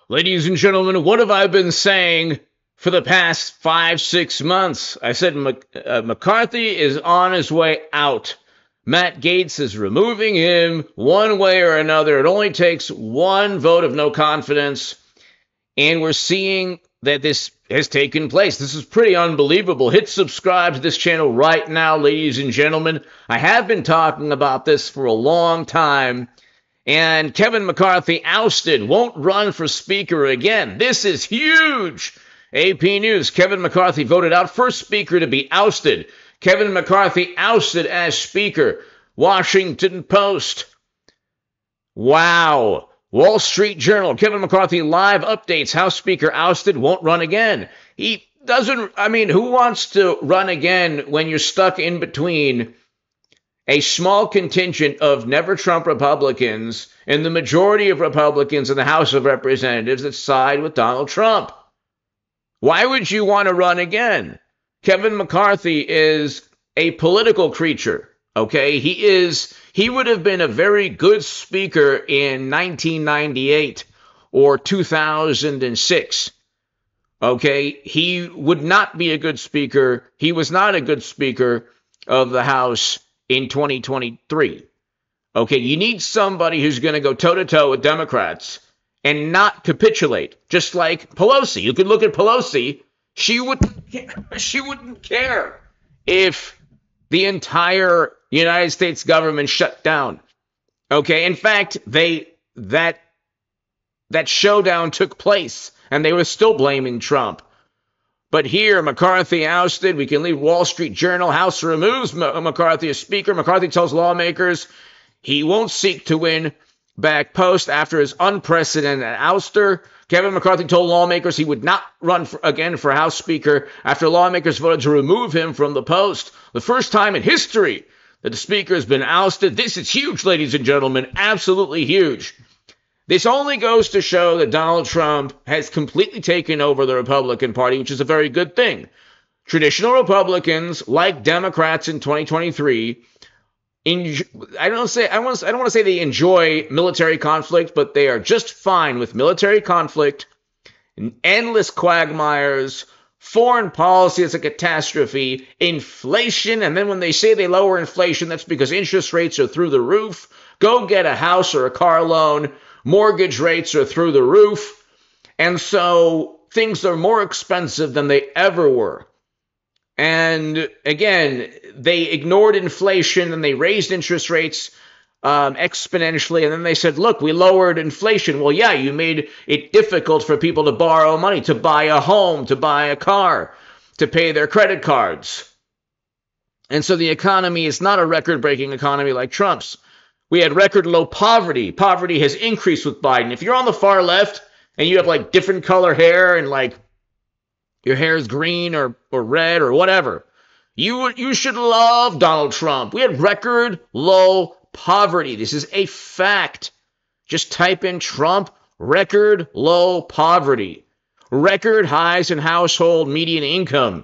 Ladies and gentlemen, what have I been saying for the past 5-6 months? I said McCarthy is on his way out. Matt Gaetz is removing him one way or another. It only takes one vote of no confidence, and we're seeing that this has taken place. This is pretty unbelievable. Hit subscribe to this channel right now, ladies and gentlemen. I have been talking about this for a long time. And Kevin McCarthy ousted, won't run for speaker again. This is huge. AP News, Kevin McCarthy voted out first speaker to be ousted. Kevin McCarthy ousted as speaker. Washington Post. Wow. Wall Street Journal, Kevin McCarthy live updates. House Speaker ousted, won't run again. He doesn't, who wants to run again when you're stuck in between a small contingent of never Trump Republicans and the majority of Republicans in the House of Representatives that side with Donald Trump? Why would you want to run again? Kevin McCarthy is a political creature, okay? He would have been a very good speaker in 1998 or 2006, okay? He would not be a good speaker. He was not a good speaker of the House in 2023. Okay, you need somebody who's going to go toe-to-toe with Democrats and not capitulate, just like Pelosi. You could look at Pelosi. She wouldn't care if the entire United States government shut down. Okay, in fact, that showdown took place, and they were still blaming Trump. But here, McCarthy ousted. We can leave Wall Street Journal. House removes McCarthy as speaker. McCarthy tells lawmakers he won't seek to win back post after his unprecedented ouster. Kevin McCarthy told lawmakers he would not run again for House Speaker after lawmakers voted to remove him from the post. The first time in history that the speaker has been ousted. This is huge, ladies and gentlemen. Absolutely huge. This only goes to show that Donald Trump has completely taken over the Republican Party, which is a very good thing. Traditional Republicans, like Democrats in 2023, I don't want to say they enjoy military conflict, but they are just fine with military conflict, endless quagmires, foreign policy is a catastrophe, inflation, and then when they say they lower inflation, that's because interest rates are through the roof. Go get a house or a car loan. Mortgage rates are through the roof, and so things are more expensive than they ever were. And again, they ignored inflation and they raised interest rates exponentially, and then they said, look, we lowered inflation. Well, yeah, you made it difficult for people to borrow money, to buy a home, to buy a car, to pay their credit cards. And so the economy is not a record-breaking economy like Trump's. We had record low poverty. Poverty has increased with Biden. If you're on the far left and you have like different color hair and like your hair is green or red or whatever, you should love Donald Trump. We had record low poverty. This is a fact. Just type in Trump, record low poverty. Record highs in household median income.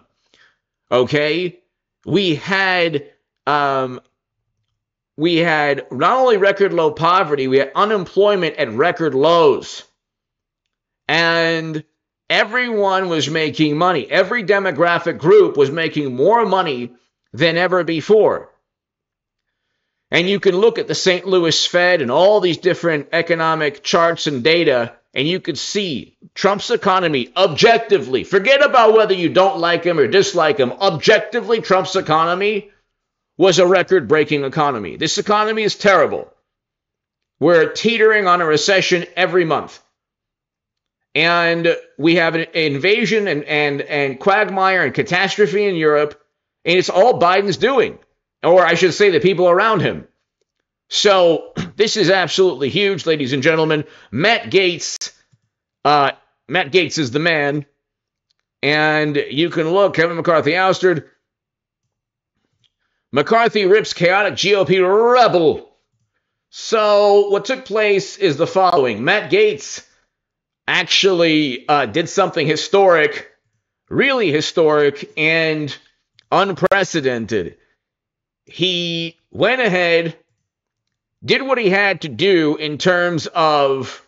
Okay? We had not only record low poverty, we had unemployment at record lows. And everyone was making money. Every demographic group was making more money than ever before. And you can look at the St. Louis Fed and all these different economic charts and data, and you could see Trump's economy objectively. Forget about whether you don't like him or dislike him. Objectively, Trump's economy was a record-breaking economy. This economy is terrible. We're teetering on a recession every month. And we have an invasion and quagmire and catastrophe in Europe, and it's all Biden's doing. Or I should say the people around him. So this is absolutely huge, ladies and gentlemen. Matt Gaetz is the man. And you can look, Kevin McCarthy ousted. McCarthy rips chaotic GOP rebel. So what took place is the following. Matt Gaetz actually did something historic, really historic and unprecedented. He went ahead, did what he had to do in terms of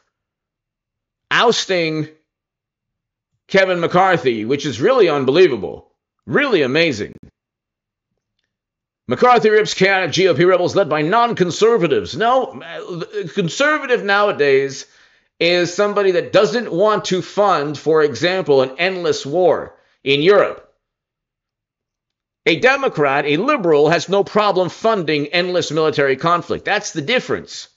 ousting Kevin McCarthy, which is really unbelievable, really amazing. McCarthy rips chaotic GOP rebels led by non-conservatives. No, conservative nowadays is somebody that doesn't want to fund, for example, an endless war in Europe. A Democrat, a liberal, has no problem funding endless military conflict. That's the difference.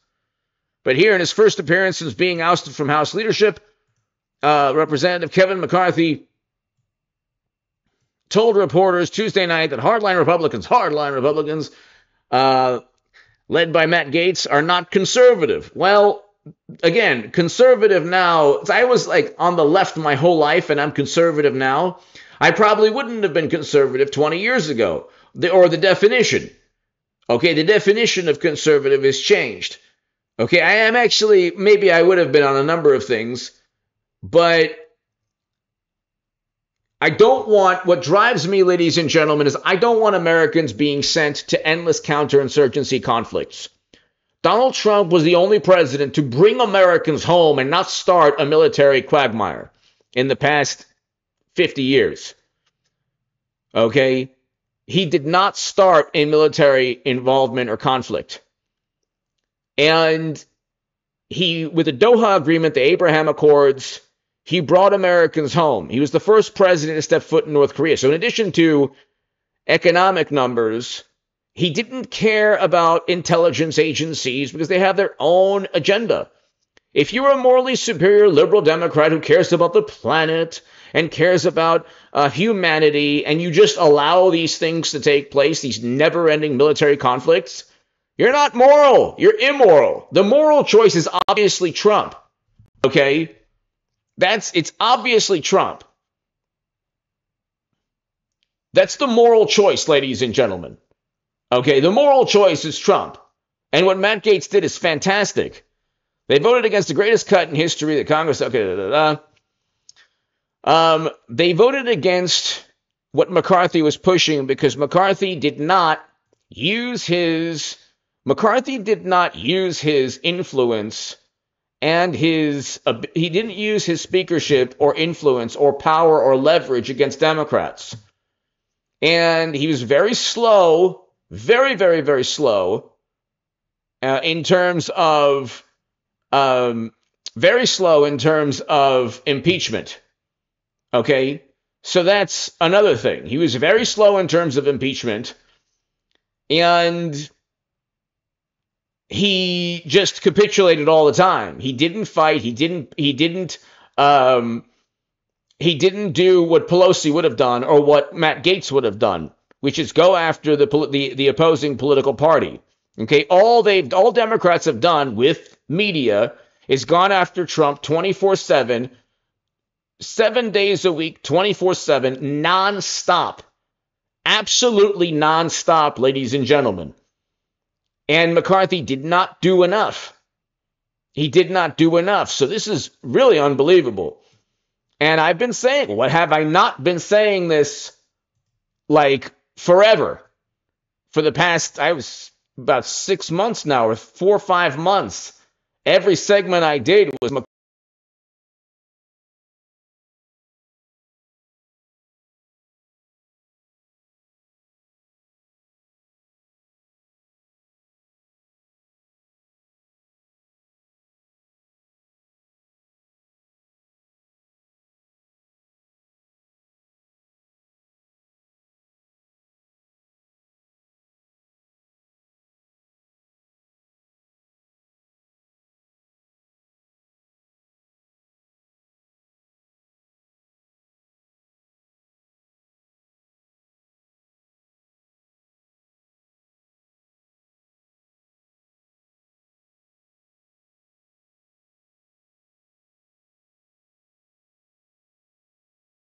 But here in his first appearance since being ousted from House leadership, Representative Kevin McCarthy told reporters Tuesday night that hardline Republicans, led by Matt Gaetz, are not conservative. Well, again, conservative now, I was like on the left my whole life and I'm conservative now. I probably wouldn't have been conservative 20 years ago, or the definition. Okay, the definition of conservative has changed. Okay, I am actually, maybe I would have been on a number of things, but I don't want, what drives me, ladies and gentlemen, is I don't want Americans being sent to endless counterinsurgency conflicts. Donald Trump was the only president to bring Americans home and not start a military quagmire in the past 50 years. Okay? He did not start a military involvement or conflict. And he, with the Doha Agreement, the Abraham Accords, he brought Americans home. He was the first president to step foot in North Korea. So in addition to economic numbers, he didn't care about intelligence agencies because they have their own agenda. If you're a morally superior liberal Democrat who cares about the planet and cares about humanity, and you just allow these things to take place, these never-ending military conflicts, you're not moral. You're immoral. The moral choice is obviously Trump. Okay? It's obviously Trump. That's the moral choice, ladies and gentlemen. Okay, the moral choice is Trump. And what Matt Gaetz did is fantastic. They voted against the greatest cut in history that Congress... they voted against what McCarthy was pushing because McCarthy did not use his influence and he didn't use his speakership or influence or power or leverage against Democrats. And he was very slow, very, very, very slow in terms of impeachment. Okay? So that's another thing. He was very slow in terms of impeachment, and he just capitulated all the time. He didn't fight. He didn't do what Pelosi would have done or what Matt Gaetz would have done, which is go after the opposing political party. Okay, all Democrats have done with media is gone after Trump 24/7, 7 days a week, 24/7, nonstop, absolutely nonstop, ladies and gentlemen. And McCarthy did not do enough. He did not do enough. So this is really unbelievable. And I've been saying, what have I not been saying this like forever? For the past, I was about 6 months now, or 4 or 5 months. Every segment I did was